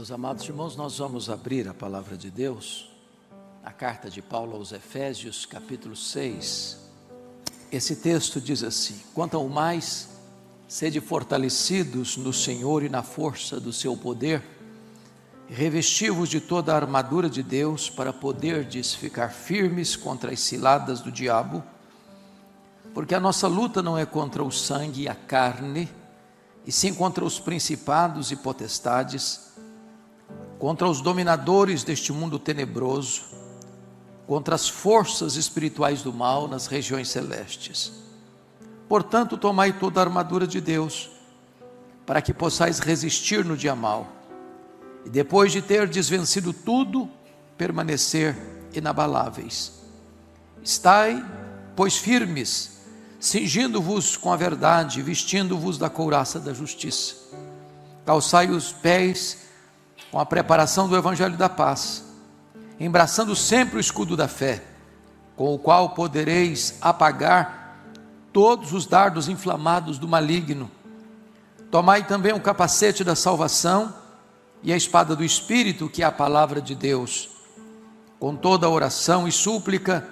Meus amados irmãos, nós vamos abrir a palavra de Deus, a carta de Paulo aos Efésios, capítulo 6. Esse texto diz assim: quanto ao mais, sede fortalecidos no Senhor e na força do seu poder, revesti-vos de toda a armadura de Deus, para poderdes ficar firmes contra as ciladas do diabo, porque a nossa luta não é contra o sangue e a carne, e sim contra os principados e potestades, contra os dominadores deste mundo tenebroso, contra as forças espirituais do mal nas regiões celestes. Portanto, tomai toda a armadura de Deus, para que possais resistir no dia mau, e depois de ter desvencido tudo, permanecer inabaláveis. Estai, pois, firmes, cingindo-vos com a verdade, vestindo-vos da couraça da justiça. Calçai os pés com a preparação do evangelho da paz, embraçando sempre o escudo da fé, com o qual podereis apagar todos os dardos inflamados do maligno. Tomai também o capacete da salvação e a espada do Espírito, que é a palavra de Deus, com toda a oração e súplica,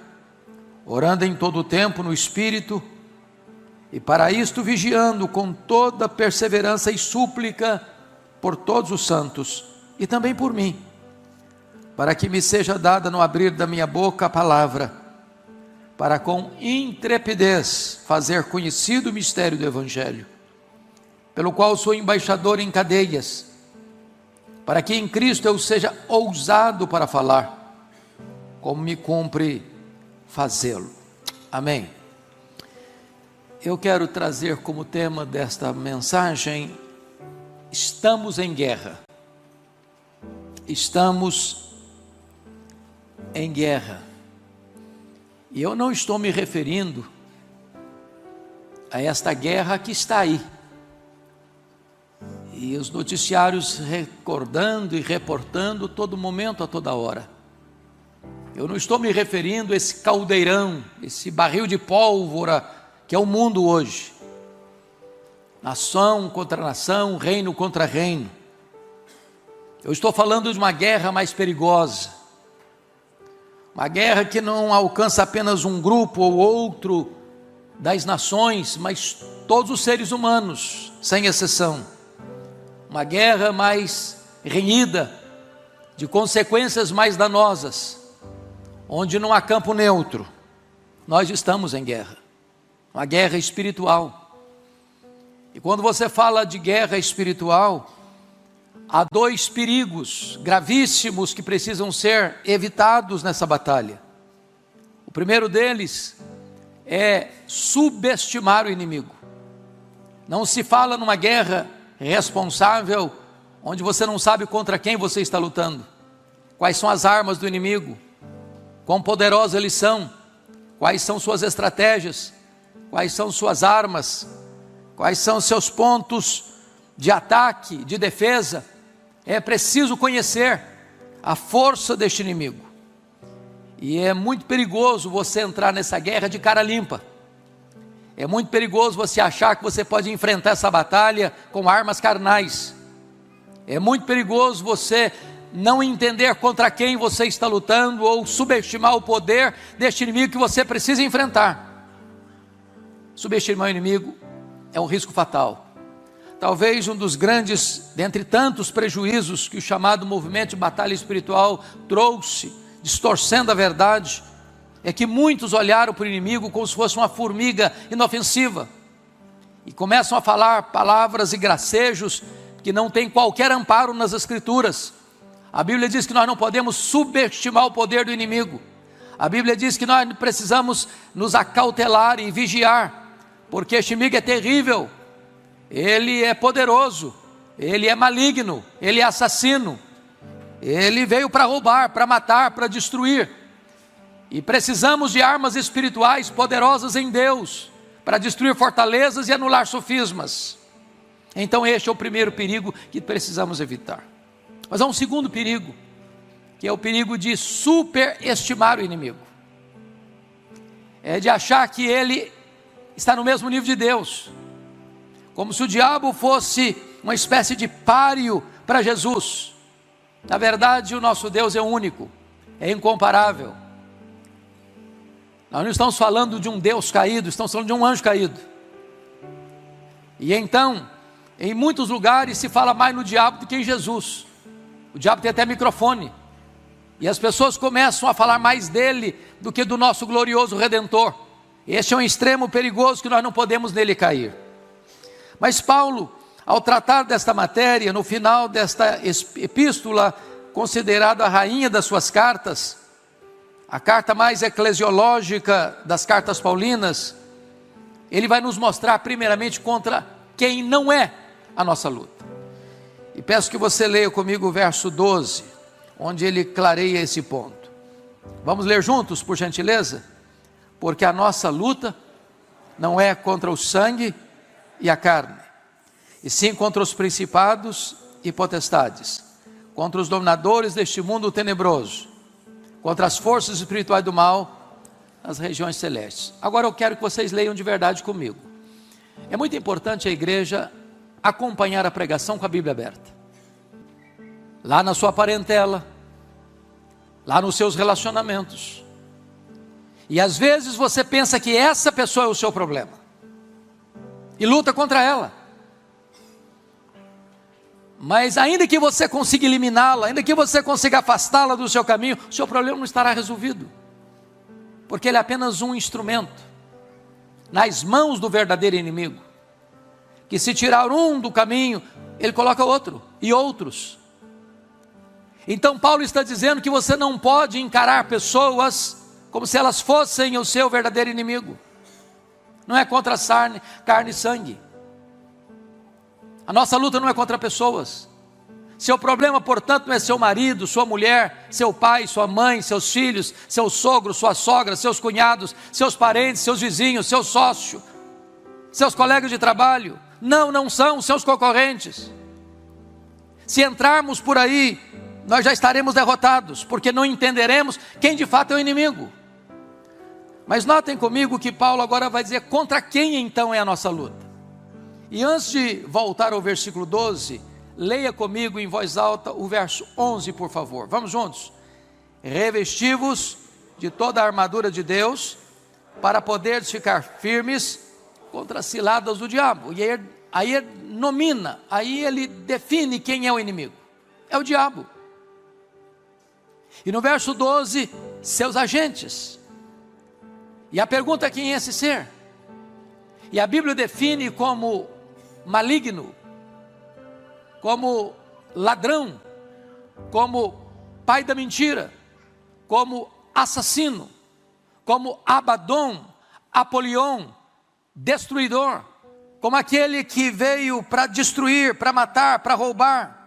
orando em todo o tempo no Espírito, e para isto vigiando com toda perseverança e súplica por todos os santos, e também por mim, para que me seja dada no abrir da minha boca a palavra, para com intrepidez fazer conhecido o mistério do Evangelho, pelo qual sou embaixador em cadeias, para que em Cristo eu seja ousado para falar, como me cumpre fazê-lo. Amém. Eu quero trazer como tema desta mensagem: estamos em guerra. Estamos em guerra. E eu não estou me referindo a esta guerra que está aí, e os noticiários recordando e reportando todo momento, a toda hora. Eu não estou me referindo a esse caldeirão, esse barril de pólvora que é o mundo hoje, nação contra nação, reino contra reino. Eu estou falando de uma guerra mais perigosa, uma guerra que não alcança apenas um grupo ou outro das nações, mas todos os seres humanos, sem exceção. Uma guerra mais renhida, de consequências mais danosas, onde não há campo neutro. Nós estamos em guerra, uma guerra espiritual. E quando você fala de guerra espiritual, há dois perigos gravíssimos que precisam ser evitados nessa batalha. O primeiro deles é subestimar o inimigo. Não se fala numa guerra responsável, onde você não sabe contra quem você está lutando, quais são as armas do inimigo, quão poderosos eles são, quais são suas estratégias, quais são suas armas, quais são seus pontos de ataque, de defesa. É preciso conhecer a força deste inimigo, e é muito perigoso você entrar nessa guerra de cara limpa. É muito perigoso você achar que você pode enfrentar essa batalha com armas carnais. É muito perigoso você não entender contra quem você está lutando, ou subestimar o poder deste inimigo que você precisa enfrentar. Subestimar o inimigo é um risco fatal. Talvez um dos grandes, dentre tantos prejuízos que o chamado movimento de batalha espiritual trouxe, distorcendo a verdade, é que muitos olharam para o inimigo como se fosse uma formiga inofensiva, e começam a falar palavras e gracejos que não têm qualquer amparo nas Escrituras. A Bíblia diz que nós não podemos subestimar o poder do inimigo. A Bíblia diz que nós precisamos nos acautelar e vigiar, porque este inimigo é terrível. Ele é poderoso, ele é maligno, ele é assassino, ele veio para roubar, para matar, para destruir, e precisamos de armas espirituais poderosas em Deus, para destruir fortalezas e anular sofismas. Então este é o primeiro perigo que precisamos evitar. Mas há um segundo perigo, que é o perigo de superestimar o inimigo. É de achar que ele está no mesmo nível de Deus, como se o diabo fosse uma espécie de páreo para Jesus. Na verdade, o nosso Deus é único, é incomparável. Nós não estamos falando de um Deus caído, estamos falando de um anjo caído. E então, em muitos lugares se fala mais no diabo do que em Jesus. O diabo tem até microfone. E as pessoas começam a falar mais dele do que do nosso glorioso Redentor. Este é um extremo perigoso que nós não podemos nele cair. Mas Paulo, ao tratar desta matéria, no final desta epístola, considerada a rainha das suas cartas, a carta mais eclesiológica das cartas paulinas, ele vai nos mostrar primeiramente contra quem não é a nossa luta. E peço que você leia comigo o verso 12, onde ele clareia esse ponto. Vamos ler juntos, por gentileza? Porque a nossa luta não é contra o sangue e a carne, e sim contra os principados e potestades, contra os dominadores deste mundo tenebroso, contra as forças espirituais do mal nas regiões celestes. Agora eu quero que vocês leiam de verdade comigo. É muito importante a igreja acompanhar a pregação com a Bíblia aberta. Lá na sua parentela, lá nos seus relacionamentos. E às vezes você pensa que essa pessoa é o seu problema e luta contra ela. Mas ainda que você consiga eliminá-la, ainda que você consiga afastá-la do seu caminho, o seu problema não estará resolvido, porque ele é apenas um instrumento nas mãos do verdadeiro inimigo, que se tirar um do caminho, ele coloca outro e outros. Então Paulo está dizendo que você não pode encarar pessoas como se elas fossem o seu verdadeiro inimigo. Não é contra carne e sangue. A nossa luta não é contra pessoas. Seu problema, portanto, não é seu marido, sua mulher, seu pai, sua mãe, seus filhos, seu sogro, sua sogra, seus cunhados, seus parentes, seus vizinhos, seu sócio, seus colegas de trabalho. Não são seus concorrentes. Se entrarmos por aí, nós já estaremos derrotados, porque não entenderemos quem de fato é o inimigo. Mas notem comigo que Paulo agora vai dizer contra quem então é a nossa luta. E antes de voltar ao versículo 12, leia comigo em voz alta o verso 11, por favor. Vamos juntos. Revesti-vos de toda a armadura de Deus, para poderes ficar firmes contra as ciladas do diabo. E aí ele nomina, aí ele define quem é o inimigo. É o diabo. E no verso 12, seus agentes. E a pergunta é quem é esse ser? E a Bíblia define como maligno, como ladrão, como pai da mentira, como assassino, como Abaddon, Apolion, destruidor, como aquele que veio para destruir, para matar, para roubar.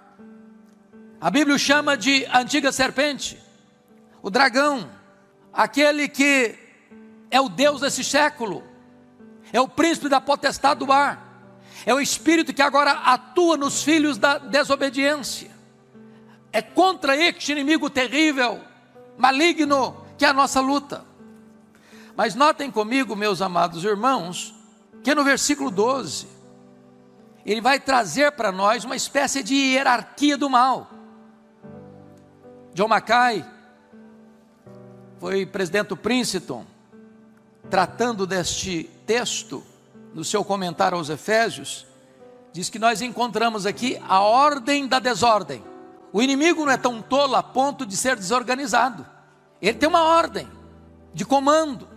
A Bíblia o chama de antiga serpente, o dragão, aquele que é o Deus desse século, é o príncipe da potestade do ar, é o espírito que agora atua nos filhos da desobediência. É contra este inimigo terrível, maligno, que é a nossa luta. Mas notem comigo, meus amados irmãos, que no versículo 12, ele vai trazer para nós uma espécie de hierarquia do mal. John Mackay foi presidente do Princeton, tratando deste texto, no seu comentário aos Efésios, diz que nós encontramos aqui a ordem da desordem. O inimigo não é tão tolo a ponto de ser desorganizado. Ele tem uma ordem de comando.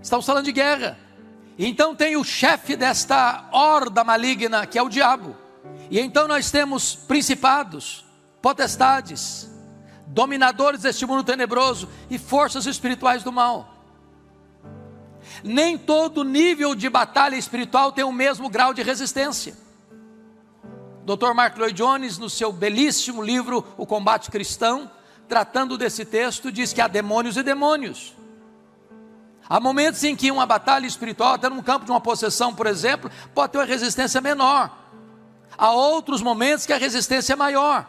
Estamos falando de guerra. Então tem o chefe desta horda maligna, que é o diabo. E então nós temos principados, potestades, dominadores deste mundo tenebroso e forças espirituais do mal. Nem todo nível de batalha espiritual tem o mesmo grau de resistência. Dr. Mark Lloyd Jones, no seu belíssimo livro O Combate Cristão, tratando desse texto, diz que há demônios e demônios. Há momentos em que uma batalha espiritual, até num campo de uma possessão, por exemplo, pode ter uma resistência menor. Há outros momentos que a resistência é maior.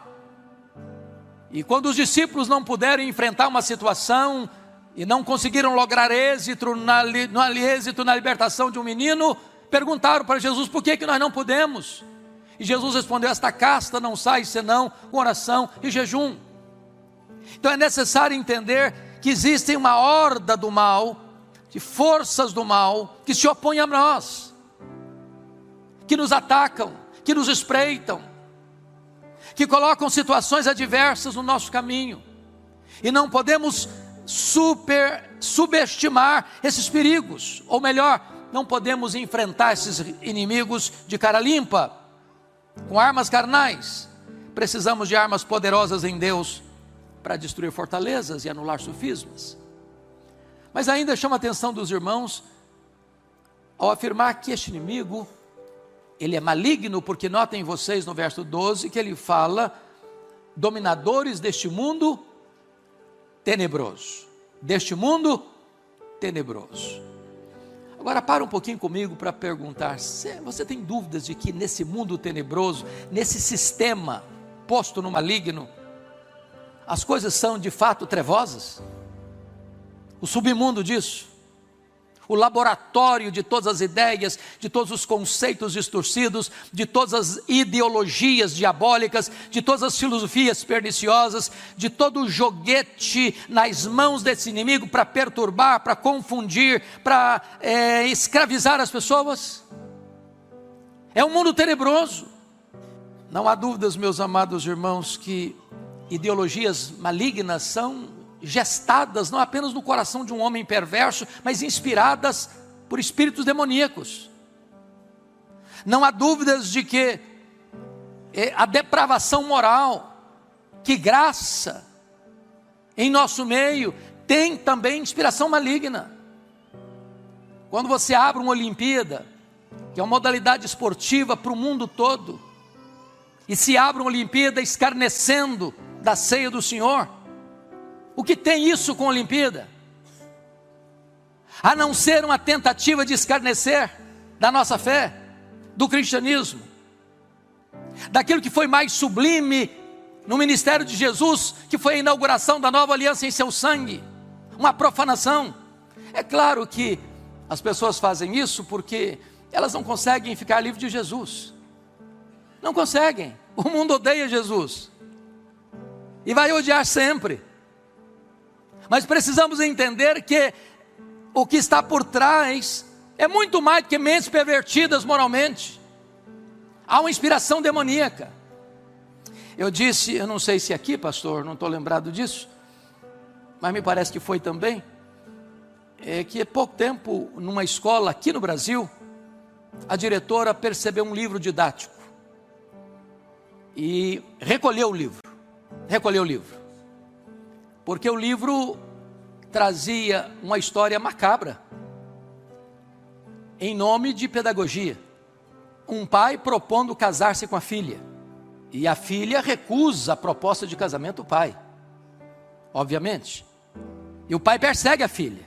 E quando os discípulos não puderam enfrentar uma situação e não conseguiram lograr êxito na libertação de um menino, perguntaram para Jesus: por que nós não podemos? E Jesus respondeu: esta casta não sai senão com oração e jejum. Então é necessário entender que existe uma horda do mal, de forças do mal, que se opõem a nós, que nos atacam, que nos espreitam, que colocam situações adversas no nosso caminho. E não podemos subestimar esses perigos, ou melhor, não podemos enfrentar esses inimigos de cara limpa, com armas carnais. Precisamos de armas poderosas em Deus para destruir fortalezas e anular sofismas. Mas ainda chama a atenção dos irmãos ao afirmar que este inimigo, ele é maligno, porque notem vocês no verso 12 que ele fala: dominadores deste mundo tenebroso. Deste mundo tenebroso. Agora para um pouquinho comigo para perguntar: você tem dúvidas de que nesse mundo tenebroso, nesse sistema posto no maligno, as coisas são de fato trevosas? O submundo disso, o laboratório de todas as ideias, de todos os conceitos distorcidos, de todas as ideologias diabólicas, de todas as filosofias perniciosas, de todo o joguete nas mãos desse inimigo para perturbar, para confundir, para escravizar as pessoas. É um mundo tenebroso. Não há dúvidas, meus amados irmãos, que ideologias malignas são gestadas não apenas no coração de um homem perverso, mas inspiradas por espíritos demoníacos. Não há dúvidas de que a depravação moral que graça em nosso meio tem também inspiração maligna. Quando você abre uma Olimpíada, que é uma modalidade esportiva para o mundo todo, e se abre uma Olimpíada escarnecendo da ceia do Senhor, o que tem isso com a Olimpíada? A não ser uma tentativa de escarnecer da nossa fé, do cristianismo, daquilo que foi mais sublime no ministério de Jesus, que foi a inauguração da nova aliança em seu sangue, uma profanação. É claro que as pessoas fazem isso porque elas não conseguem ficar livres de Jesus, não conseguem. O mundo odeia Jesus e vai odiar sempre. Mas precisamos entender que o que está por trás é muito mais do que mentes pervertidas moralmente. Há uma inspiração demoníaca. Eu disse, eu não sei se aqui, pastor, não estou lembrado disso, mas me parece que foi também, que há pouco tempo, numa escola aqui no Brasil, a diretora percebeu um livro didático e recolheu o livro, porque o livro trazia uma história macabra, em nome de pedagogia. Um pai propondo casar-se com a filha, e a filha recusa a proposta de casamento do pai, obviamente, e o pai persegue a filha,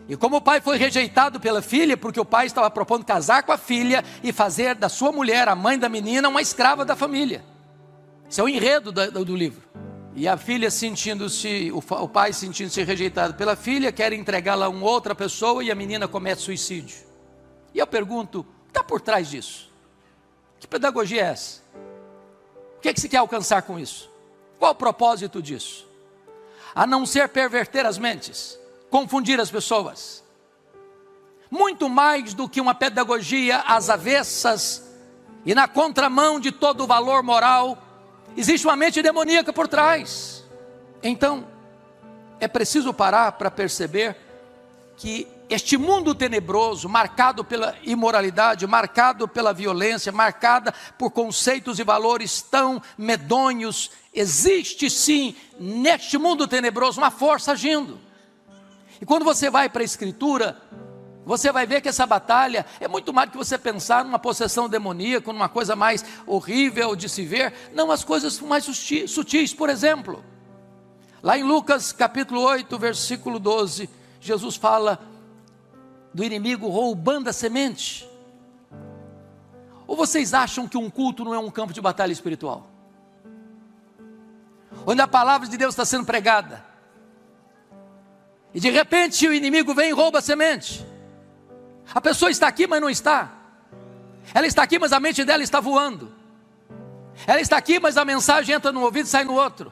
e como o pai foi rejeitado pela filha, porque o pai estava propondo casar com a filha, e fazer da sua mulher, a mãe da menina, uma escrava da família. Esse é o enredo do livro. E a filha o pai sentindo-se rejeitado pela filha, quer entregá-la a uma outra pessoa, e a menina comete suicídio. E eu pergunto: o que está por trás disso? Que pedagogia é essa? O que é que se quer alcançar com isso? Qual o propósito disso? A não ser perverter as mentes, confundir as pessoas. Muito mais do que uma pedagogia às avessas e na contramão de todo o valor moral, existe uma mente demoníaca por trás. Então, é preciso parar para perceber que este mundo tenebroso, marcado pela imoralidade, marcado pela violência, marcada por conceitos e valores tão medonhos, existe sim, neste mundo tenebroso, uma força agindo. E quando você vai para a Escritura, você vai ver que essa batalha é muito mais do que você pensar numa possessão demoníaca, numa coisa mais horrível de se ver. Não, as coisas mais sutis. Por exemplo, lá em Lucas capítulo 8, versículo 12, Jesus fala do inimigo roubando a semente. Ou vocês acham que um culto não é um campo de batalha espiritual? Onde a palavra de Deus está sendo pregada, e de repente o inimigo vem e rouba a semente. A pessoa está aqui, mas não está. Ela está aqui, mas a mente dela está voando. Ela está aqui, mas a mensagem entra num ouvido e sai no outro.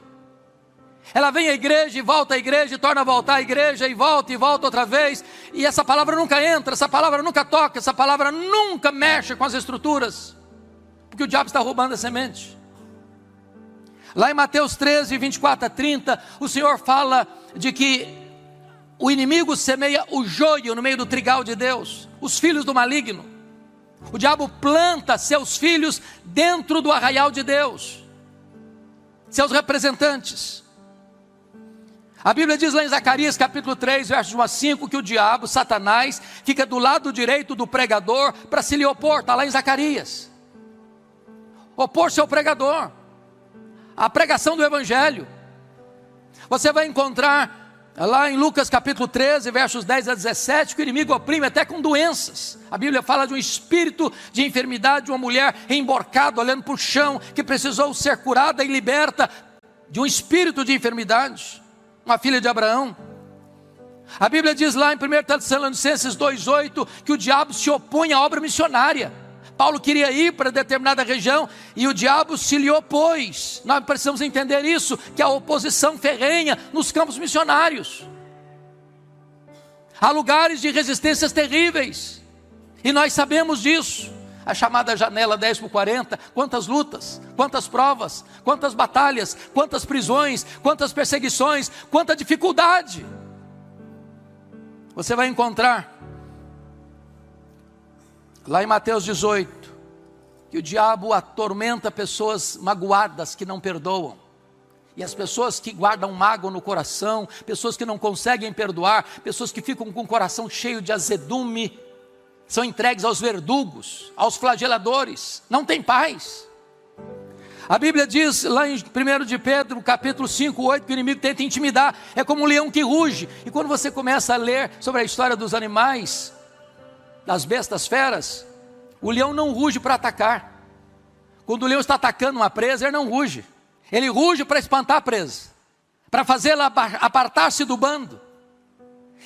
Ela vem à igreja e volta à igreja, e torna a voltar à igreja, e volta outra vez, e essa palavra nunca entra, essa palavra nunca toca, essa palavra nunca mexe com as estruturas, porque o diabo está roubando a semente. Lá em Mateus 13, 24 a 30, o Senhor fala de que o inimigo semeia o joio no meio do trigal de Deus, os filhos do maligno. O diabo planta seus filhos dentro do arraial de Deus, seus representantes. A Bíblia diz lá em Zacarias capítulo 3, versos 1 a 5, que o diabo, Satanás, fica do lado direito do pregador para se lhe opor. Está lá em Zacarias. Opor-se ao pregador, a pregação do evangelho. Você vai encontrar lá em Lucas capítulo 13, versos 10 a 17, que o inimigo oprime até com doenças. A Bíblia fala de um espírito de enfermidade, de uma mulher emborcada, olhando para o chão, que precisou ser curada e liberta de um espírito de enfermidade. Uma filha de Abraão. A Bíblia diz lá em 1 Tessalonicenses 2,8, que o diabo se opõe à obra missionária. Paulo queria ir para determinada região e o diabo se lhe opôs. Nós precisamos entender isso, que a oposição ferrenha nos campos missionários. Há lugares de resistências terríveis, e nós sabemos disso. A chamada janela 10/40, quantas lutas, quantas provas, quantas batalhas, quantas prisões, quantas perseguições, quanta dificuldade. Você vai encontrar lá em Mateus 18, que o diabo atormenta pessoas magoadas que não perdoam. E as pessoas que guardam mágoa no coração, pessoas que não conseguem perdoar, pessoas que ficam com o coração cheio de azedume, são entregues aos verdugos, aos flageladores, não tem paz. A Bíblia diz lá em 1 de Pedro, capítulo 5, 8, que o inimigo tenta intimidar, é como um leão que ruge. E quando você começa a ler sobre a história dos animais, das bestas feras, o leão não ruge para atacar. Quando o leão está atacando uma presa, ele não ruge. Ele ruge para espantar a presa, para fazê-la apartar-se do bando.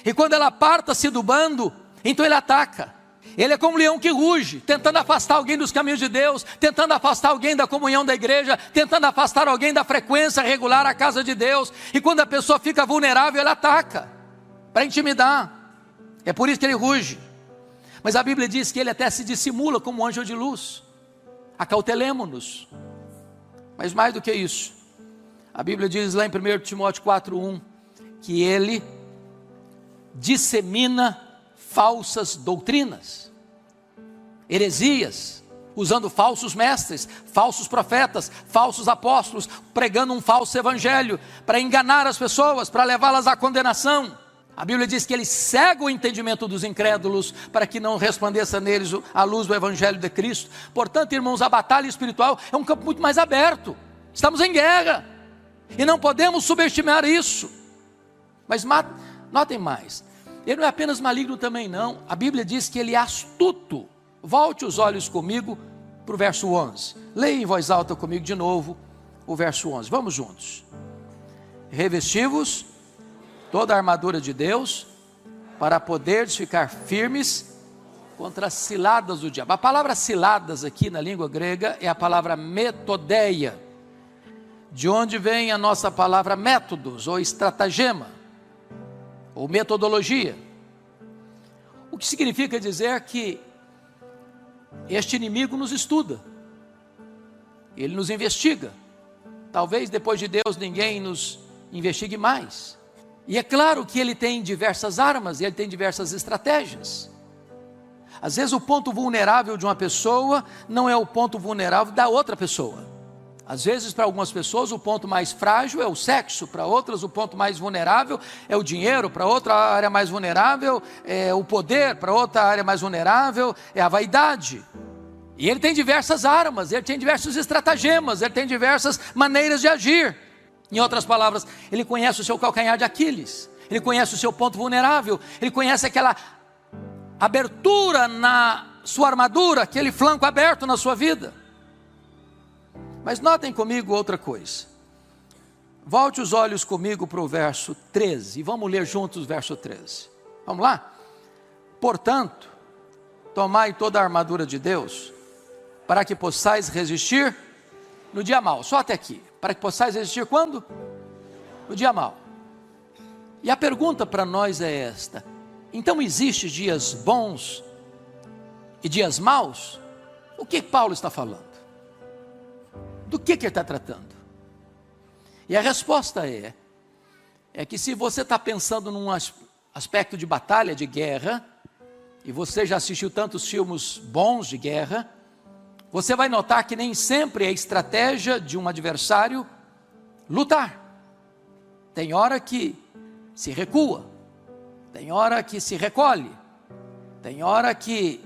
E quando ela aparta-se do bando, então ele ataca. Ele é como um leão que ruge, tentando afastar alguém dos caminhos de Deus, tentando afastar alguém da comunhão da igreja, tentando afastar alguém da frequência regular à casa de Deus. E quando a pessoa fica vulnerável, ele ataca, para intimidar. É por isso que ele ruge. Mas a Bíblia diz que ele até se dissimula como um anjo de luz. Acautelemo-nos. Mas mais do que isso, a Bíblia diz lá em 1 Timóteo 4:1, que ele dissemina falsas doutrinas, heresias, usando falsos mestres, falsos profetas, falsos apóstolos, pregando um falso evangelho, para enganar as pessoas, para levá-las à condenação. A Bíblia diz que ele cega o entendimento dos incrédulos, para que não resplandeça neles a luz do evangelho de Cristo. Portanto, irmãos, a batalha espiritual é um campo muito mais aberto. Estamos em guerra, e não podemos subestimar isso. Mas notem mais, ele não é apenas maligno também não. A Bíblia diz que ele é astuto. Volte os olhos comigo para o verso 11. Leia em voz alta comigo de novo o verso 11. Vamos juntos. Revesti-vos toda a armadura de Deus, para poderes ficar firmes contra as ciladas do diabo. A palavra ciladas aqui na língua grega é a palavra metodeia, de onde vem a nossa palavra métodos, ou estratagema, ou metodologia. O que significa dizer que este inimigo nos estuda, ele nos investiga. Talvez depois de Deus ninguém nos investigue mais. E é claro que ele tem diversas armas, ele tem diversas estratégias. Às vezes o ponto vulnerável de uma pessoa não é o ponto vulnerável da outra pessoa. Às vezes para algumas pessoas o ponto mais frágil é o sexo, para outras o ponto mais vulnerável é o dinheiro, para outra área mais vulnerável é o poder, para outra área mais vulnerável é a vaidade. E ele tem diversas armas, ele tem diversos estratagemas, ele tem diversas maneiras de agir. Em outras palavras, ele conhece o seu calcanhar de Aquiles, ele conhece o seu ponto vulnerável, ele conhece aquela abertura na sua armadura, aquele flanco aberto na sua vida. Mas notem comigo outra coisa. Volte os olhos comigo para o verso 13, e vamos ler juntos o verso 13. Vamos lá? Portanto, tomai toda a armadura de Deus, para que possais resistir No dia mau, só até aqui. Para que possais resistir quando? No dia mau. E a pergunta para nós é esta: então existem dias bons e dias maus? O que Paulo está falando? Do que ele está tratando? E a resposta é que se você está pensando num aspecto de batalha, de guerra, e você já assistiu tantos filmes bons de guerra, você vai notar que nem sempre é a estratégia de um adversário lutar. Tem hora que se recua, tem hora que se recolhe, tem hora que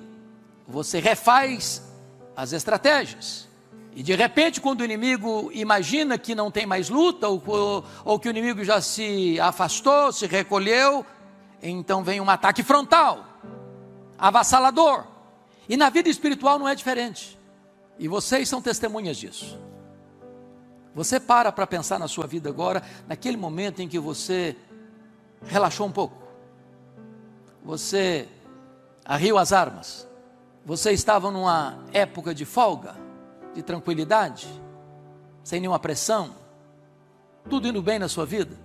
você refaz as estratégias. E de repente, quando o inimigo imagina que não tem mais luta, ou que o inimigo já se afastou, se recolheu, então vem um ataque frontal, avassalador. E na vida espiritual não é diferente. E vocês são testemunhas disso. Você para pensar na sua vida agora, naquele momento em que você relaxou um pouco, você arriou as armas, você estava numa época de folga, de tranquilidade, sem nenhuma pressão, tudo indo bem na sua vida,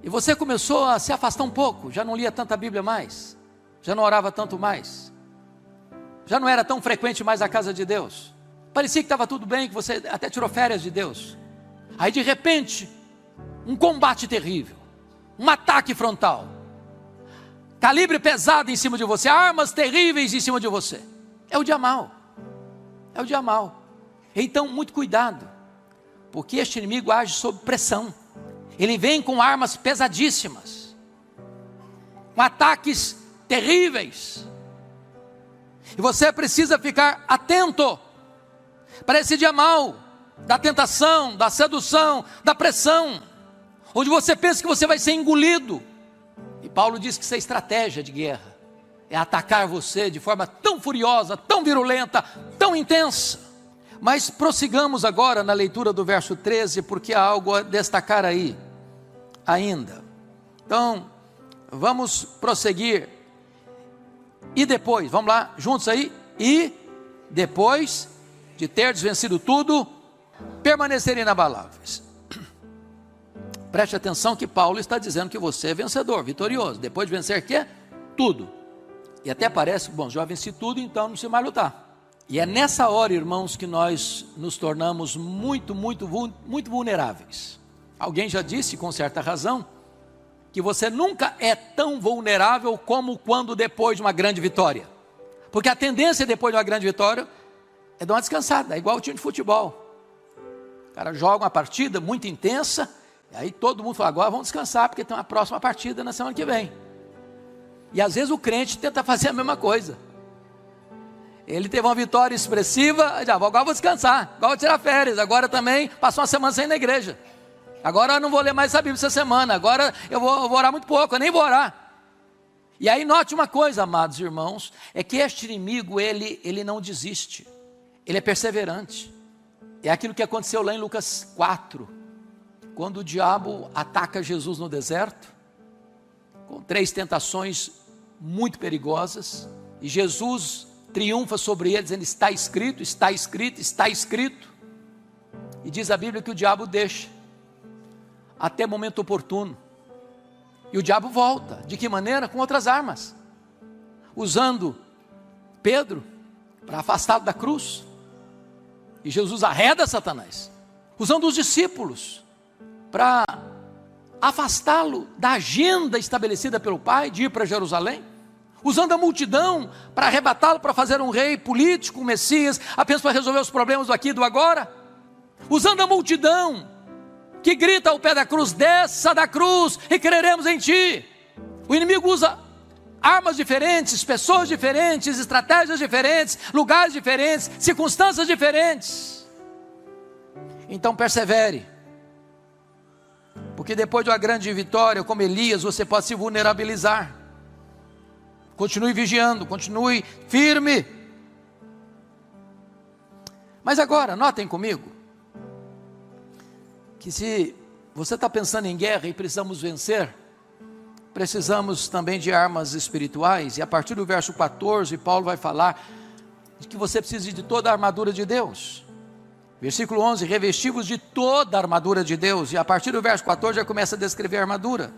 e você começou a se afastar um pouco, já não lia tanta Bíblia mais, já não orava tanto mais, já não era tão frequente mais a casa de Deus, parecia que estava tudo bem, que você até tirou férias de Deus. Aí de repente, um combate terrível, um ataque frontal, calibre pesado em cima de você, armas terríveis em cima de você. É o dia mau, é o dia mau. Então muito cuidado, porque este inimigo age sob pressão. Ele vem com armas pesadíssimas, com ataques terríveis, e você precisa ficar atento para esse dia mau, da tentação, da sedução, da pressão, onde você pensa que você vai ser engolido. E Paulo diz que isso é estratégia de guerra, é atacar você de forma tão furiosa, tão virulenta, tão intensa. Mas prossigamos agora na leitura do verso 13, porque há algo a destacar aí ainda. Então, vamos prosseguir. E depois, vamos lá, juntos aí. E depois de terdes vencido tudo, permanecerem inabaláveis. Preste atenção que Paulo está dizendo que você é vencedor, vitorioso. Depois de vencer, quê? Tudo. E até parece, bom, já venci tudo, então não precisa mais lutar. E é nessa hora, irmãos, que nós nos tornamos muito vulneráveis. Alguém já disse, com certa razão, que você nunca é tão vulnerável como quando depois de uma grande vitória. Porque a tendência depois de uma grande vitória é dar uma descansada, é igual o time de futebol. O cara joga uma partida muito intensa, e aí todo mundo fala, agora vamos descansar, porque tem uma próxima partida na semana que vem. E às vezes o crente tenta fazer a mesma coisa. Ele teve uma vitória expressiva, agora vou descansar, agora vou tirar férias, agora também passou uma semana sem ir na igreja. Agora eu não vou ler mais essa Bíblia essa semana, agora eu vou orar muito pouco, eu nem vou orar. E aí note uma coisa, amados irmãos, é que este inimigo, ele não desiste, ele é perseverante. É aquilo que aconteceu lá em Lucas 4, quando o diabo ataca Jesus no deserto, com 3 tentações muito perigosas, e Jesus triunfa sobre ele, dizendo, está escrito, está escrito, está escrito. E diz a Bíblia que o diabo deixa, até momento oportuno, e o diabo volta, de que maneira? Com outras armas, usando Pedro, para afastá-lo da cruz, e Jesus arreda Satanás, usando os discípulos, para afastá-lo da agenda estabelecida pelo Pai, de ir para Jerusalém, usando a multidão para arrebatá-lo, para fazer um rei político, um Messias, apenas para resolver os problemas do aqui e do agora, usando a multidão, que grita ao pé da cruz, desça da cruz e creremos em ti. O inimigo usa armas diferentes, pessoas diferentes, estratégias diferentes, lugares diferentes, circunstâncias diferentes. Então persevere, porque depois de uma grande vitória, como Elias, você pode se vulnerabilizar. Continue vigiando, continue firme. Mas agora, notem comigo, que se você está pensando em guerra e precisamos vencer, precisamos também de armas espirituais. E a partir do verso 14, Paulo vai falar de que você precisa de toda a armadura de Deus. Versículo 11, revesti-vos de toda a armadura de Deus. E a partir do verso 14 já começa a descrever a armadura.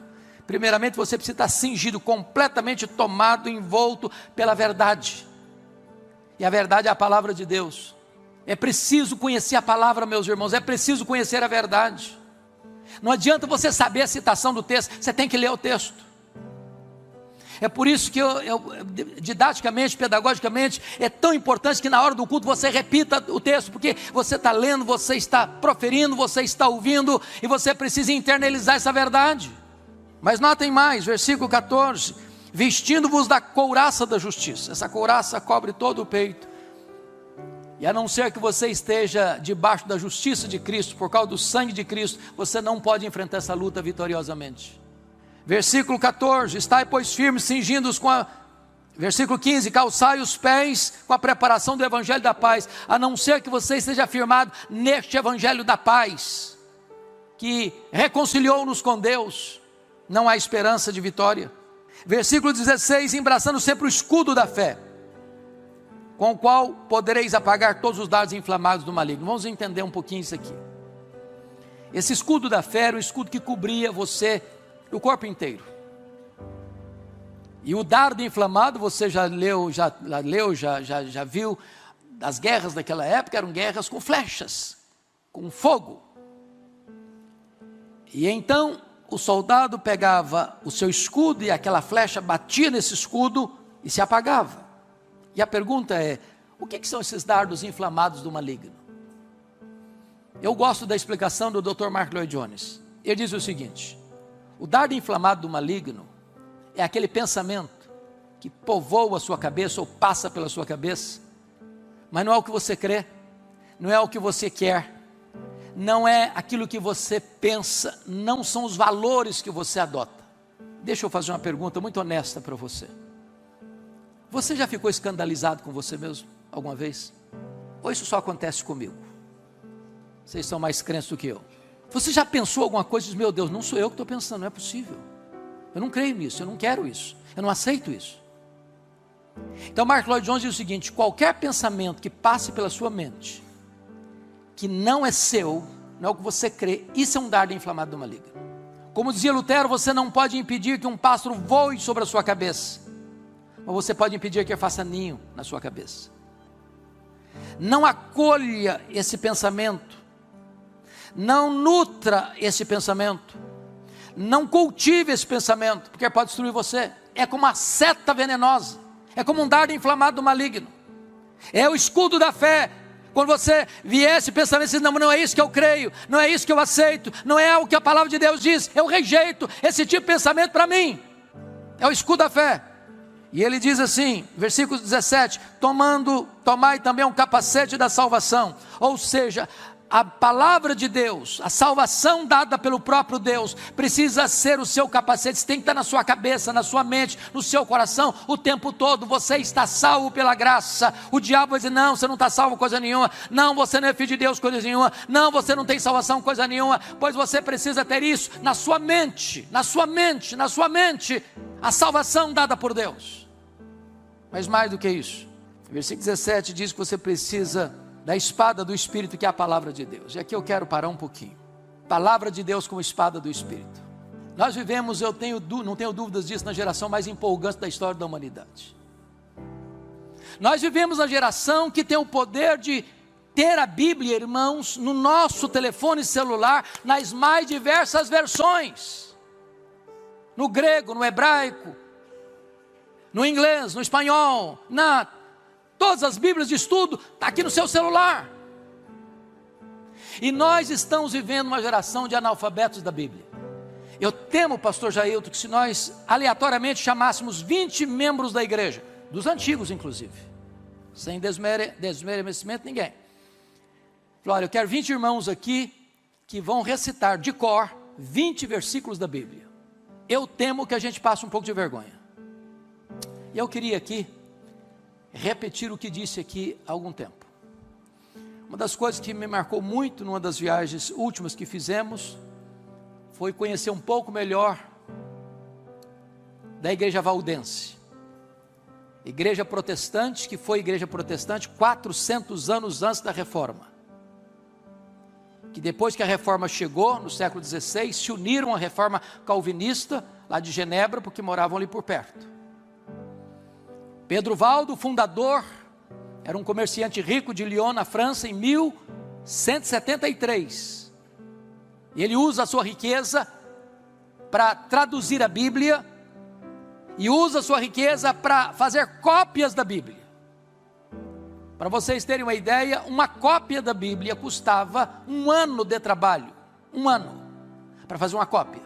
Primeiramente você precisa estar cingido, completamente tomado, envolto pela verdade. E a verdade é a palavra de Deus. É preciso conhecer a palavra, meus irmãos, é preciso conhecer a verdade. Não adianta você saber a citação do texto, você tem que ler o texto. É por isso que didaticamente, pedagogicamente, é tão importante que na hora do culto você repita o texto, porque você está lendo, você está proferindo, você está ouvindo, e você precisa internalizar essa verdade. Mas notem mais, versículo 14, vestindo-vos da couraça da justiça. Essa couraça cobre todo o peito. E a não ser que você esteja debaixo da justiça de Cristo, por causa do sangue de Cristo, você não pode enfrentar essa luta vitoriosamente. Versículo 14, estai pois firmes, cingindo-os com a... Versículo 15, calçai os pés com a preparação do evangelho da paz. A não ser que você esteja firmado neste evangelho da paz, que reconciliou-nos com Deus, não há esperança de vitória. Versículo 16, embraçando sempre o escudo da fé, com o qual podereis apagar todos os dardos inflamados do maligno. Vamos entender um pouquinho isso aqui. Esse escudo da fé era o escudo que cobria você, o corpo inteiro. E o dardo inflamado, você já viu, as guerras daquela época eram guerras com flechas, com fogo. E então o soldado pegava o seu escudo e aquela flecha batia nesse escudo e se apagava. E a pergunta é, o que são esses dardos inflamados do maligno? Eu gosto da explicação do Dr. Mark Lloyd Jones. Ele diz o seguinte: o dardo inflamado do maligno é aquele pensamento que povoa a sua cabeça ou passa pela sua cabeça, mas não é o que você crê, não é o que você quer, não é aquilo que você pensa, não são os valores que você adota. Deixa eu fazer uma pergunta muito honesta para você. Você já ficou escandalizado com você mesmo alguma vez? Ou isso só acontece comigo? Vocês são mais crentes do que eu. Você já pensou alguma coisa e diz, meu Deus, não sou eu que estou pensando, não é possível. Eu não creio nisso, eu não quero isso, eu não aceito isso. Então Mark Lloyd Jones diz o seguinte: qualquer pensamento que passe pela sua mente, que não é seu, não é o que você crê, isso é um dardo inflamado do maligno. Como dizia Lutero, você não pode impedir que um pássaro voe sobre a sua cabeça, mas você pode impedir que ele faça ninho na sua cabeça. Não acolha esse pensamento, não nutra esse pensamento, não cultive esse pensamento, porque pode destruir você. É como uma seta venenosa, é como um dardo inflamado do maligno. É o escudo da fé. Quando você vier esse pensamento, você diz, não é isso que eu creio, não é isso que eu aceito, não é o que a palavra de Deus diz, eu rejeito esse tipo de pensamento para mim. É o escudo da fé. E ele diz assim, versículo 17, tomai também um capacete da salvação. Ou seja, a palavra de Deus, a salvação dada pelo próprio Deus, precisa ser o seu capacete. Isso tem que estar na sua cabeça, na sua mente, no seu coração, o tempo todo. Você está salvo pela graça. O diabo vai dizer, não, você não está salvo coisa nenhuma, não, você não é filho de Deus coisa nenhuma, não, você não tem salvação coisa nenhuma, pois você precisa ter isso na sua mente, na sua mente, na sua mente, a salvação dada por Deus. Mas mais do que isso, versículo 17 diz que você precisa da espada do Espírito, que é a palavra de Deus. E aqui eu quero parar um pouquinho. Palavra de Deus como espada do Espírito. Nós vivemos, não tenho dúvidas disso, na geração mais empolgante da história da humanidade. Nós vivemos na geração que tem o poder de ter a Bíblia, irmãos, no nosso telefone celular, nas mais diversas versões. No grego, no hebraico, no inglês, no espanhol, todas as Bíblias de estudo, está aqui no seu celular. E nós estamos vivendo uma geração de analfabetos da Bíblia. Eu temo, pastor Jailton, que se nós aleatoriamente chamássemos 20 membros da igreja, dos antigos inclusive, sem desmerecimento ninguém. Olha, eu quero 20 irmãos aqui que vão recitar de cor 20 versículos da Bíblia. Eu temo que a gente passe um pouco de vergonha. E eu queria aqui repetir o que disse aqui há algum tempo. Uma das coisas que me marcou muito numa das viagens últimas que fizemos foi conhecer um pouco melhor da igreja valdense, igreja protestante, que foi igreja protestante 400 anos antes da reforma. que depois que a reforma chegou, no século XVI, se uniram à reforma calvinista, lá de Genebra, porque moravam ali por perto. Pedro Valdo, fundador, era um comerciante rico de Lyon, na França, em 1173. E ele usa a sua riqueza para traduzir a Bíblia, e usa a sua riqueza para fazer cópias da Bíblia. Para vocês terem uma ideia, uma cópia da Bíblia custava 1 ano de trabalho, 1 ano, para fazer uma cópia.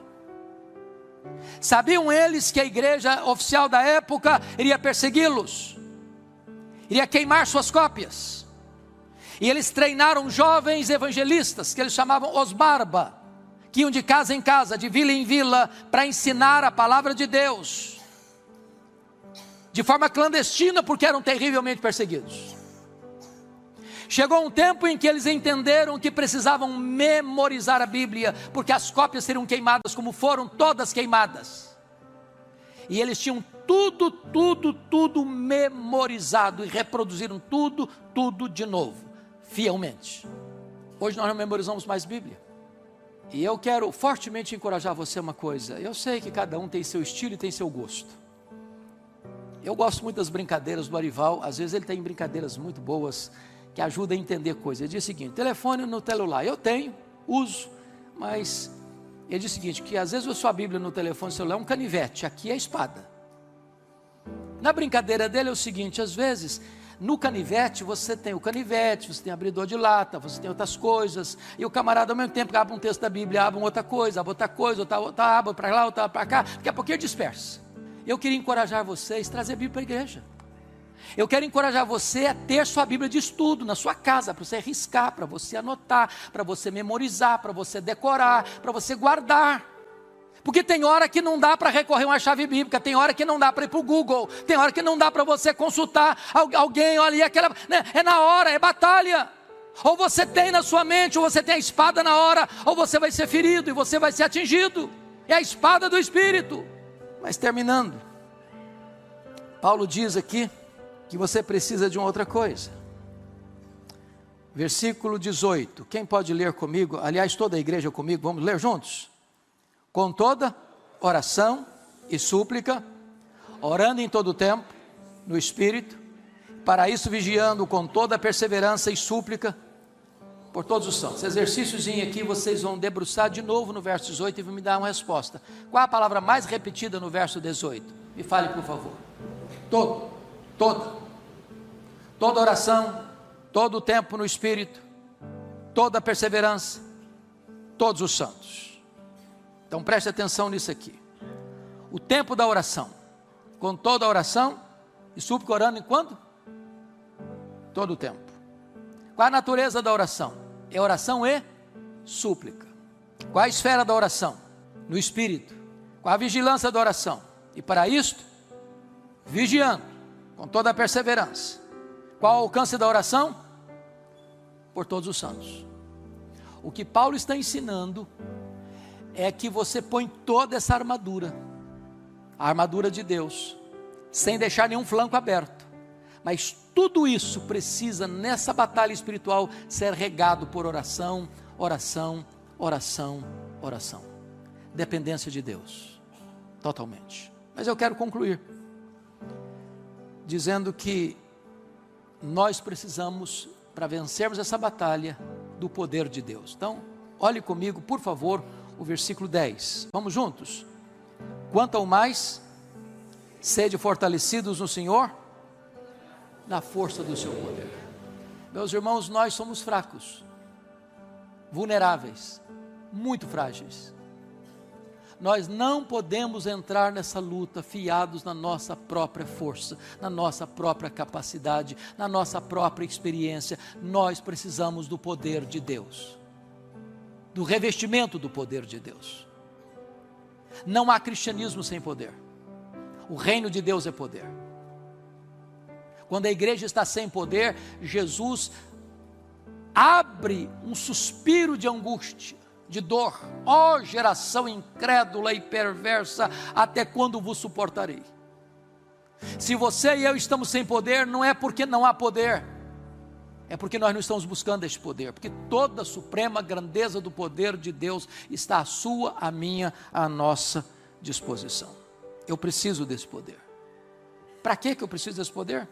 Sabiam eles que a igreja oficial da época iria persegui-los, iria queimar suas cópias, e eles treinaram jovens evangelistas, que eles chamavam os barba, que iam de casa em casa, de vila em vila, para ensinar a palavra de Deus, de forma clandestina, porque eram terrivelmente perseguidos. Chegou um tempo em que eles entenderam que precisavam memorizar a Bíblia, porque as cópias seriam queimadas, como foram todas queimadas. E eles tinham tudo memorizado, e reproduziram tudo de novo, fielmente. Hoje nós não memorizamos mais Bíblia. E eu quero fortemente encorajar você uma coisa. Eu sei que cada um tem seu estilo e tem seu gosto. Eu gosto muito das brincadeiras do Arival. Às vezes ele tem brincadeiras muito boas, que ajuda a entender coisas. Ele diz o seguinte: telefone no celular, eu tenho, uso, mas ele diz o seguinte, que às vezes a sua Bíblia no telefone celular é um canivete, aqui é a espada. Na brincadeira dele é o seguinte: às vezes no canivete você tem o canivete, você tem abridor de lata, você tem outras coisas, e o camarada ao mesmo tempo que abre um texto da Bíblia, abre outra coisa, outra aba para lá, outra para cá, daqui a pouco ele dispersa. Eu queria encorajar vocês a trazer a Bíblia para a igreja. Eu quero encorajar você a ter sua Bíblia de estudo na sua casa, para você riscar, para você anotar, para você memorizar, para você decorar, para você guardar. Porque tem hora que não dá para recorrer a uma chave bíblica, tem hora que não dá para ir para o Google, tem hora que não dá para você consultar alguém, olha, né? É na hora, é batalha. Ou você tem na sua mente, ou você tem a espada na hora, ou você vai ser ferido e você vai ser atingido. É a espada do Espírito. Mas terminando, Paulo diz aqui que você precisa de uma outra coisa. Versículo 18, quem pode ler comigo? Aliás, toda a igreja comigo, vamos ler juntos? Com toda oração e súplica, orando em todo o tempo, no Espírito, para isso vigiando com toda perseverança e súplica, por todos os santos. Esse exercíciozinho aqui, vocês vão debruçar de novo no verso 18 e vão me dar uma resposta. Qual a palavra mais repetida no verso 18? Me fale, por favor. Toda oração, todo o tempo no Espírito, toda perseverança, todos os santos. Então preste atenção nisso aqui. O tempo da oração, com toda a oração e súplica, orando em quando? Todo o tempo. Qual a natureza da oração? É oração e súplica. Qual a esfera da oração? No Espírito. Qual a vigilância da oração? E para isto, vigiando, com toda a perseverança. Qual o alcance da oração? Por todos os santos. O que Paulo está ensinando é que você põe toda essa armadura, a armadura de Deus, sem deixar nenhum flanco aberto. Mas tudo isso precisa, nessa batalha espiritual, ser regado por oração, oração, oração, oração. Dependência de Deus, totalmente. Mas eu quero concluir dizendo que nós precisamos, para vencermos essa batalha, do poder de Deus. Então, olhe comigo, por favor, o versículo 10. Vamos juntos? Quanto ao mais, sede fortalecidos no Senhor, na força do seu poder. Meus irmãos, nós somos fracos, vulneráveis, muito frágeis. Nós não podemos entrar nessa luta fiados na nossa própria força, na nossa própria capacidade, na nossa própria experiência. Nós precisamos do poder de Deus, do revestimento do poder de Deus. Não há cristianismo sem poder. O reino de Deus é poder. Quando a igreja está sem poder, Jesus abre um suspiro de angústia, de dor. Ó geração incrédula e perversa, até quando vos suportarei? Se você e eu estamos sem poder, não é porque não há poder, é porque nós não estamos buscando este poder, porque toda a suprema grandeza do poder de Deus está à sua, à minha, à nossa disposição. Eu preciso desse poder. Para que eu preciso desse poder?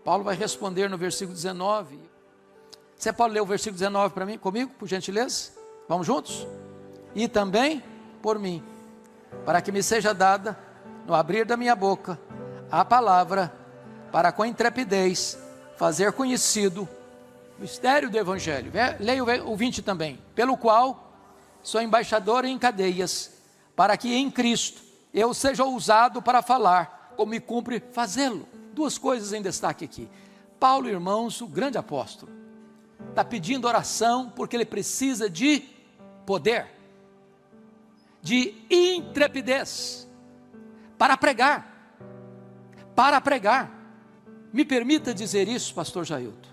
Paulo vai responder no versículo 19. Você pode ler o versículo 19 para mim, comigo, por gentileza? Vamos juntos? E também por mim, para que me seja dada, no abrir da minha boca, a palavra, para com intrepidez fazer conhecido o mistério do Evangelho. Leia o 20 também. Pelo qual sou embaixador em cadeias, para que em Cristo eu seja ousado para falar, como me cumpre fazê-lo. Duas coisas em destaque aqui. Paulo, irmãos, o grande apóstolo, está pedindo oração porque ele precisa de poder, de intrepidez, para pregar. Me permita dizer isso, pastor Jailton.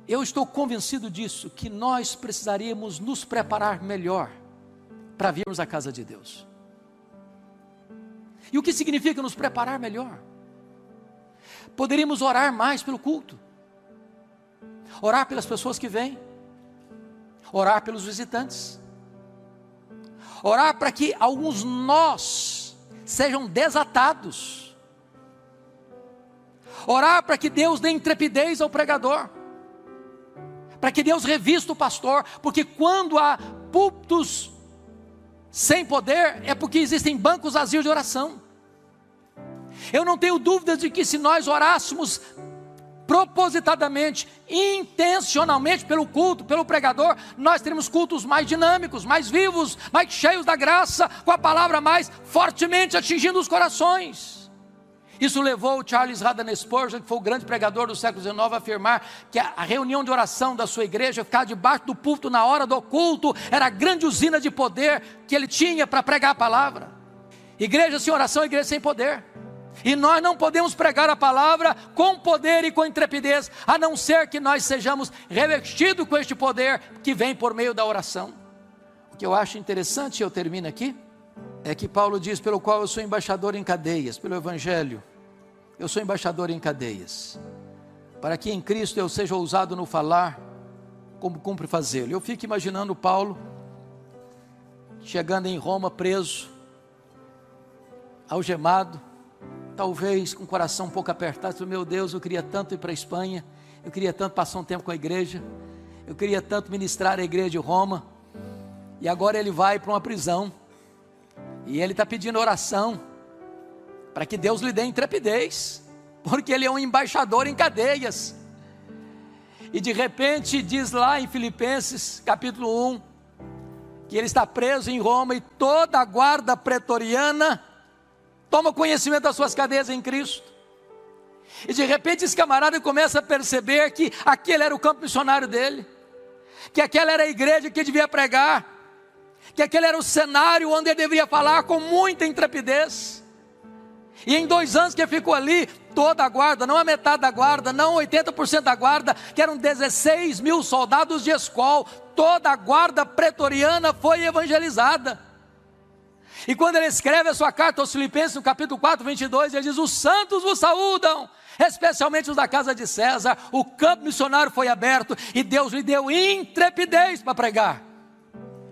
Eu estou convencido disso, que nós precisaríamos nos preparar melhor para virmos à casa de Deus. E o que significa nos preparar melhor? Poderíamos orar mais pelo culto, orar pelas pessoas que vêm, orar pelos visitantes, orar para que alguns nós sejam desatados, orar para que Deus dê intrepidez ao pregador, para que Deus revista o pastor, porque quando há púlpitos sem poder, é porque existem bancos vazios de oração. Eu não tenho dúvidas de que se nós orássemos propositadamente, intencionalmente pelo culto, pelo pregador, nós teremos cultos mais dinâmicos, mais vivos, mais cheios da graça, com a palavra mais fortemente atingindo os corações. Isso levou o Charles Haddon Spurgeon, que foi o grande pregador do século XIX, a afirmar que a reunião de oração da sua igreja, ficar debaixo do púlpito na hora do culto, era a grande usina de poder que ele tinha para pregar a palavra. Igreja sem oração é igreja sem poder. E nós não podemos pregar a palavra com poder e com intrepidez, a não ser que nós sejamos revestidos com este poder que vem por meio da oração. O que eu acho interessante, e eu termino aqui, é que Paulo diz, pelo qual eu sou embaixador em cadeias, pelo Evangelho, eu sou embaixador em cadeias, para que em Cristo eu seja ousado no falar, como cumpre fazê-lo. Eu fico imaginando Paulo, chegando em Roma, preso, algemado, talvez com o coração um pouco apertado, meu Deus, eu queria tanto ir para a Espanha, eu queria tanto passar um tempo com a igreja, eu queria tanto ministrar a igreja de Roma, e agora ele vai para uma prisão, e ele está pedindo oração, para que Deus lhe dê intrepidez, porque ele é um embaixador em cadeias, e de repente diz lá em Filipenses capítulo 1, que ele está preso em Roma, e toda a guarda pretoriana toma conhecimento das suas cadeias em Cristo, e de repente esse camarada começa a perceber que aquele era o campo missionário dele, que aquela era a igreja que ele devia pregar, que aquele era o cenário onde ele deveria falar com muita intrepidez. E em 2 anos que ele ficou ali, toda a guarda, não a metade da guarda, não 80% da guarda, que eram 16 mil soldados de escol, toda a guarda pretoriana foi evangelizada. E quando ele escreve a sua carta aos Filipenses, no capítulo 4, 22, ele diz, os santos vos saúdam, especialmente os da casa de César. O campo missionário foi aberto, e Deus lhe deu intrepidez para pregar.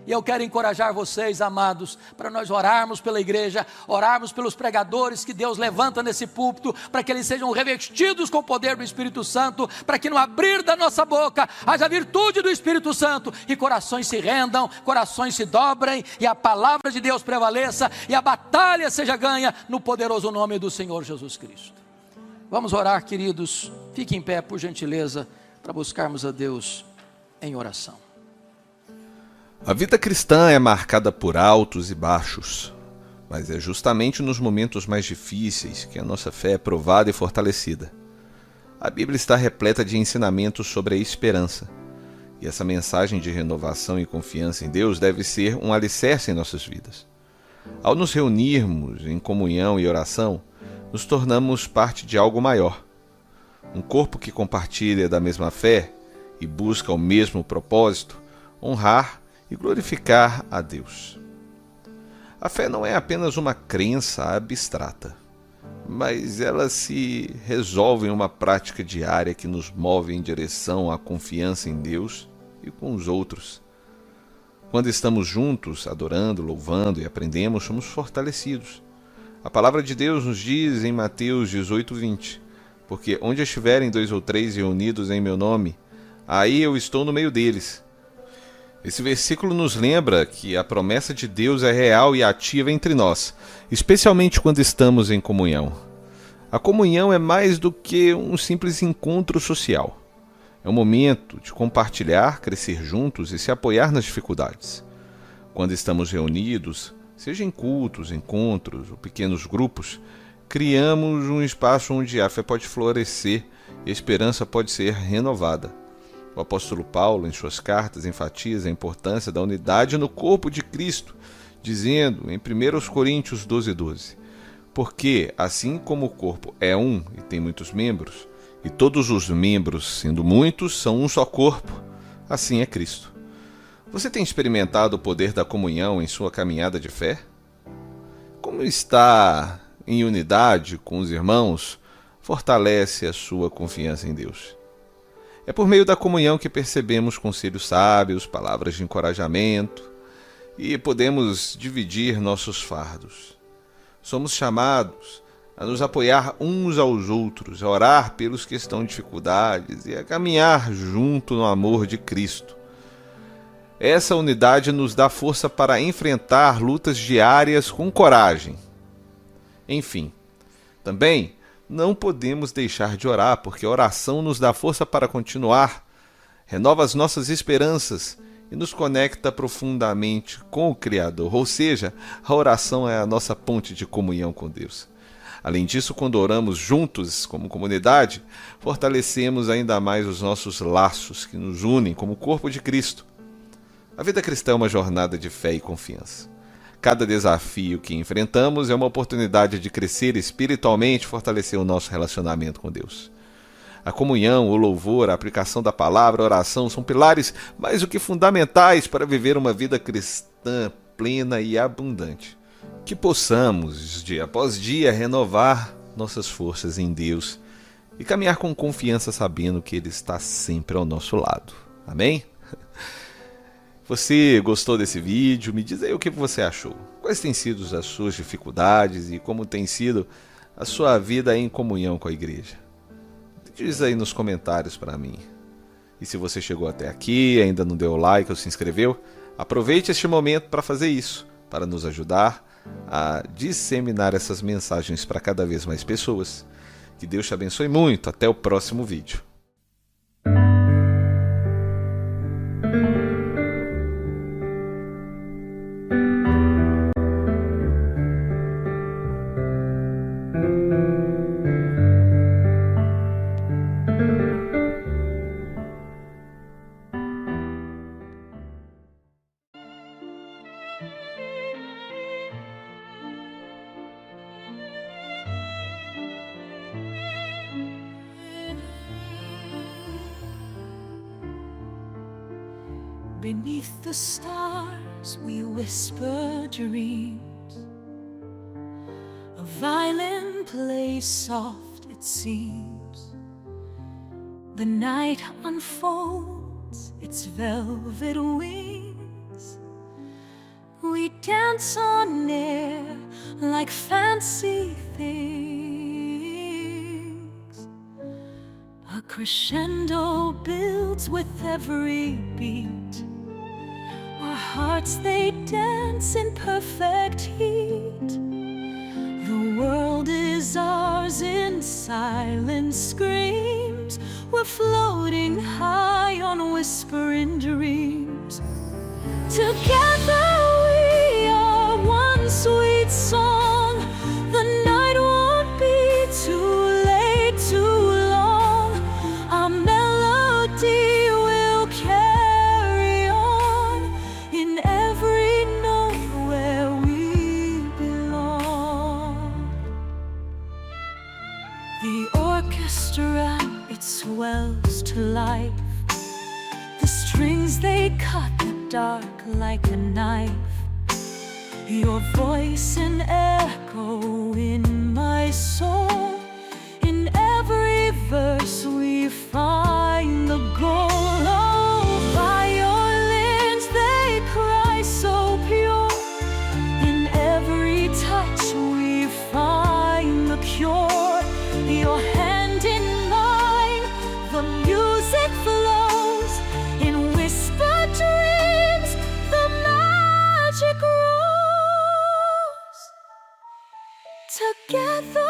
E eu quero encorajar vocês, amados, para nós orarmos pela igreja, orarmos pelos pregadores que Deus levanta nesse púlpito, para que eles sejam revestidos com o poder do Espírito Santo, para que no abrir da nossa boca haja virtude do Espírito Santo, e corações se rendam, corações se dobrem, e a palavra de Deus prevaleça, e a batalha seja ganha no poderoso nome do Senhor Jesus Cristo. Vamos orar, queridos, fiquem em pé por gentileza, para buscarmos a Deus em oração. A vida cristã é marcada por altos e baixos, mas é justamente nos momentos mais difíceis que a nossa fé é provada e fortalecida. A Bíblia está repleta de ensinamentos sobre a esperança, e essa mensagem de renovação e confiança em Deus deve ser um alicerce em nossas vidas. Ao nos reunirmos em comunhão e oração, nos tornamos parte de algo maior, um corpo que compartilha da mesma fé e busca o mesmo propósito, honrar e glorificar a Deus. A fé não é apenas uma crença abstrata, mas elas se resolvem em uma prática diária que nos move em direção à confiança em Deus e com os outros. Quando estamos juntos, adorando, louvando e aprendemos, somos fortalecidos. A palavra de Deus nos diz em Mateus 18:20, porque onde estiverem 2 ou 3 reunidos em meu nome, aí eu estou no meio deles. Esse versículo nos lembra que a promessa de Deus é real e ativa entre nós, especialmente quando estamos em comunhão. A comunhão é mais do que um simples encontro social. É um momento de compartilhar, crescer juntos e se apoiar nas dificuldades. Quando estamos reunidos, seja em cultos, encontros ou pequenos grupos, criamos um espaço onde a fé pode florescer e a esperança pode ser renovada. O apóstolo Paulo, em suas cartas, enfatiza a importância da unidade no corpo de Cristo, dizendo em 1 Coríntios 12:12, porque assim como o corpo é um e tem muitos membros, e todos os membros, sendo muitos, são um só corpo, assim é Cristo. Você tem experimentado o poder da comunhão em sua caminhada de fé? Como está em unidade com os irmãos fortalece a sua confiança em Deus? É por meio da comunhão que percebemos conselhos sábios, palavras de encorajamento e podemos dividir nossos fardos. Somos chamados a nos apoiar uns aos outros, a orar pelos que estão em dificuldades e a caminhar junto no amor de Cristo. Essa unidade nos dá força para enfrentar lutas diárias com coragem. Enfim, também não podemos deixar de orar, porque a oração nos dá força para continuar, renova as nossas esperanças e nos conecta profundamente com o Criador. Ou seja, a oração é a nossa ponte de comunhão com Deus. Além disso, quando oramos juntos como comunidade, fortalecemos ainda mais os nossos laços que nos unem como corpo de Cristo. A vida cristã é uma jornada de fé e confiança. Cada desafio que enfrentamos é uma oportunidade de crescer espiritualmente e fortalecer o nosso relacionamento com Deus. A comunhão, o louvor, a aplicação da palavra, a oração são pilares mais do que fundamentais para viver uma vida cristã plena e abundante. Que possamos, dia após dia, renovar nossas forças em Deus e caminhar com confiança sabendo que Ele está sempre ao nosso lado. Amém? Você gostou desse vídeo? Me diz aí o que você achou. Quais têm sido as suas dificuldades e como tem sido a sua vida em comunhão com a igreja? Diz aí nos comentários para mim. E se você chegou até aqui, ainda não deu o like ou se inscreveu, aproveite este momento para fazer isso, para nos ajudar a disseminar essas mensagens para cada vez mais pessoas. Que Deus te abençoe muito. Até o próximo vídeo. Beneath the stars we whisper dreams. A violin plays soft, it seems. The night unfolds its velvet wings. We dance on air like fancy things. A crescendo builds with every beat. Our hearts, they dance in perfect heat. The world is ours in silent screams. We're floating high on whispering dreams. Together we are one sweet song. The night won't be too late, too long. Our melody will carry on in every note where we belong. The orchestra, it swells to life. The strings, they cut the dark like a knife. Your voice an echo in my soul. Together